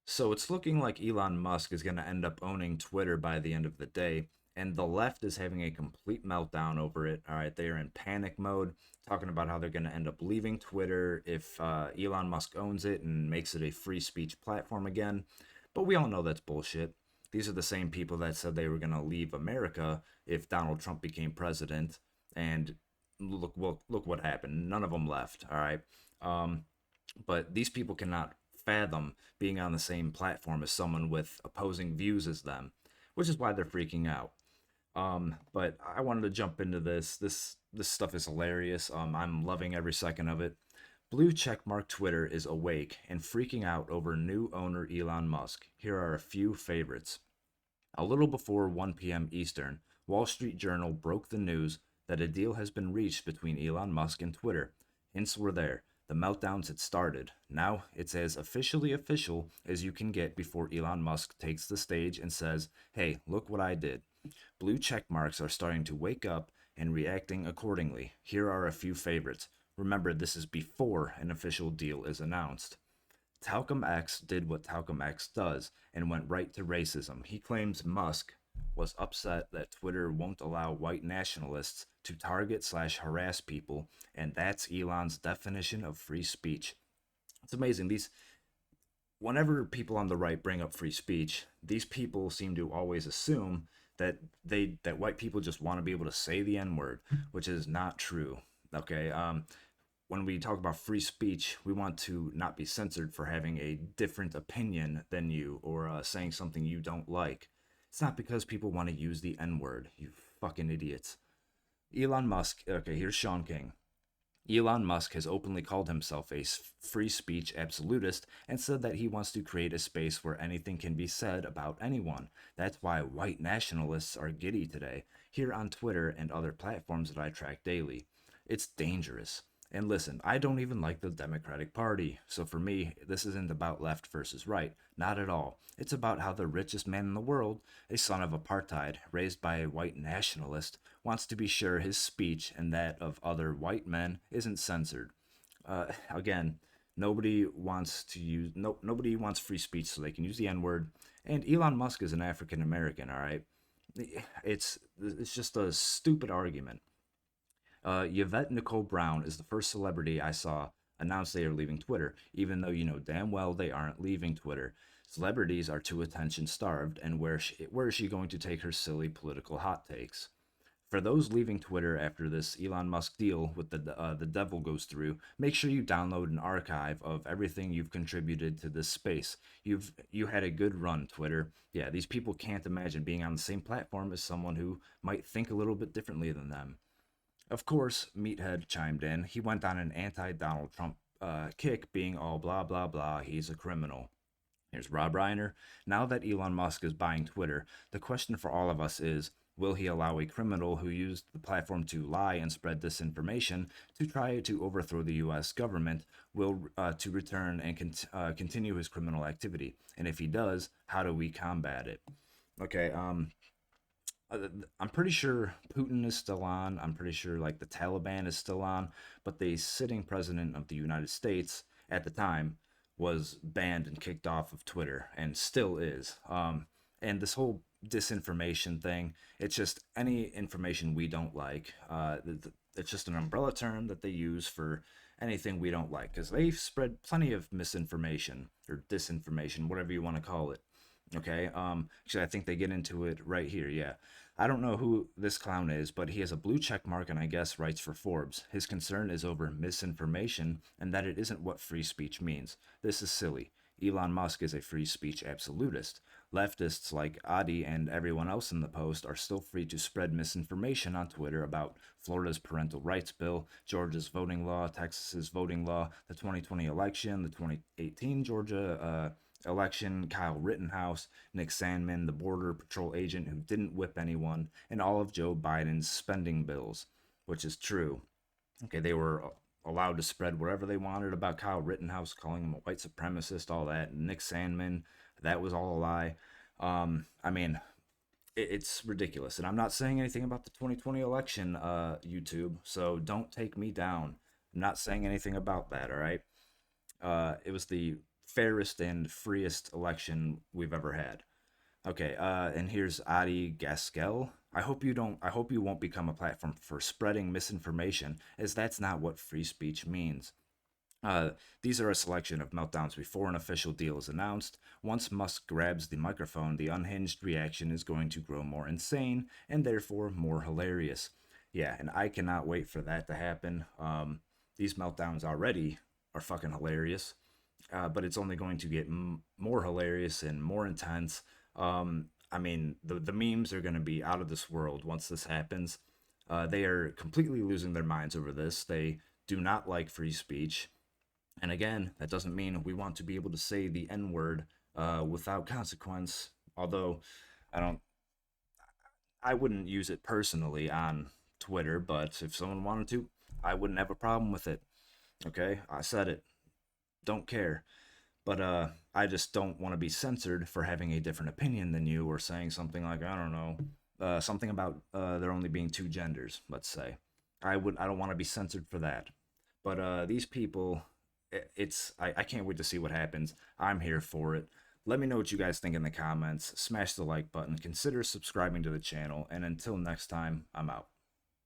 So it's looking like Elon Musk is going to end up owning Twitter by the end of the day, and the left is having a complete meltdown over it. All right, they are in panic mode, talking about how they're going to end up leaving Twitter if Elon Musk owns it and makes it a free speech platform again. But we all know that's bullshit. These are the same people that said they were going to leave America if Donald Trump became president, and look what happened. None of them left. All right. Um, but these people cannot fathom being on the same platform as someone with opposing views as them, which is why they're freaking out. But I wanted to jump into this. This stuff is hilarious. I'm loving every second of it. Blue checkmark Twitter is awake and freaking out over new owner Elon Musk. Here are a few favorites. A little before 1 p.m. Eastern, Wall Street Journal broke the news that a deal has been reached between Elon Musk and Twitter. Hints were there. The meltdowns had started. Now it's as officially official as you can get before Elon Musk takes the stage and says, "Hey, look what I did." Blue check marks are starting to wake up and reacting accordingly. Here are a few favorites. Remember, this is before an official deal is announced. Talcum X did what Talcum X does and went right to racism. He claims Musk was upset that Twitter won't allow white nationalists to target slash harass people, and that's Elon's definition of free speech. It's amazing. These Whenever people on the right bring up free speech, these people seem to always assume that white people just want to be able to say the N word, which is not true. Okay, when we talk about free speech, we want to not be censored for having a different opinion than you or saying something you don't like. It's not because people want to use the N word, you fucking idiots. Elon Musk, okay, here's Sean King. Elon Musk has openly called himself a free speech absolutist and said that he wants to create a space where anything can be said about anyone. That's why white nationalists are giddy today, here on Twitter and other platforms that I track daily. It's dangerous. And listen, I don't even like the Democratic Party, so for me, this isn't about left versus right. Not at all. It's about how the richest man in the world, a son of apartheid, raised by a white nationalist, wants to be sure his speech and that of other white men isn't censored. Again, nobody wants free speech so they can use the N word. And Elon Musk is an African American. All right, it's just a stupid argument. Yvette Nicole Brown is the first celebrity I saw announce they are leaving Twitter, even though you know damn well they aren't leaving Twitter. Celebrities are too attention starved, and where is she going to take her silly political hot takes? For those leaving Twitter after this Elon Musk deal with the devil goes through, make sure you download an archive of everything you've contributed to this space. You had a good run, Twitter. Yeah, these people can't imagine being on the same platform as someone who might think a little bit differently than them. Of course, Meathead chimed in. He went on an anti Donald Trump kick, being all blah, blah, blah, he's a criminal. Here's Rob Reiner. Now that Elon Musk is buying Twitter, the question for all of us is will he allow a criminal who used the platform to lie and spread disinformation to try to overthrow the U.S. government will to return and continue his criminal activity? And if he does, how do we combat it? Okay, I'm pretty sure Putin is still on. I'm pretty sure like the Taliban is still on, but the sitting president of the United States at the time was banned and kicked off of Twitter and still is. And this whole disinformation thing, it's just any information we don't like. It's just an umbrella term that they use for anything we don't like because they've spread plenty of misinformation or disinformation, whatever you want to call it. Okay. Actually, I think they get into it right here. Yeah. I don't know who this clown is, but he has a blue check mark and I guess writes for Forbes. His concern is over misinformation and that it isn't what free speech means. This is silly. Elon Musk is a free speech absolutist. Leftists like Adi and everyone else in the post are still free to spread misinformation on Twitter about Florida's parental rights bill, Georgia's voting law, Texas's voting law, the 2020 election, the 2018 Georgia election, Kyle Rittenhouse, Nick Sandman, the Border Patrol agent who didn't whip anyone, and all of Joe Biden's spending bills, which is true. Okay, they were allowed to spread whatever they wanted about Kyle Rittenhouse, calling him a white supremacist, all that. Nick Sandman, that was all a lie. I mean, it's ridiculous. And I'm not saying anything about the 2020 election, YouTube, so don't take me down. I'm not saying anything about that, all right? It was the fairest and freest election we've ever had. Okay, and here's Adi Gaskell. I hope you won't become a platform for spreading misinformation, as that's not what free speech means. Uh, these are a selection of meltdowns before an official deal is announced. Once Musk grabs the microphone, the unhinged reaction is going to grow more insane and therefore more hilarious. Yeah, and I cannot wait for that to happen. These meltdowns already are fucking hilarious, but it's only going to get more hilarious and more intense. I mean, the memes are going to be out of this world once this happens. They are completely losing their minds over this. They do not like free speech. And again, that doesn't mean we want to be able to say the N word without consequence. Although I don't, I wouldn't use it personally on Twitter, but if someone wanted to, I wouldn't have a problem with it. Okay, I said it. Don't care. But I just don't want to be censored for having a different opinion than you, or saying something like, I don't know, something about there only being two genders. Let's say I don't want to be censored for that. But these people, I can't wait to see what happens. I'm here for it. Let me know what you guys think in the comments. Smash the like button. Consider subscribing to the channel. And until next time, I'm out.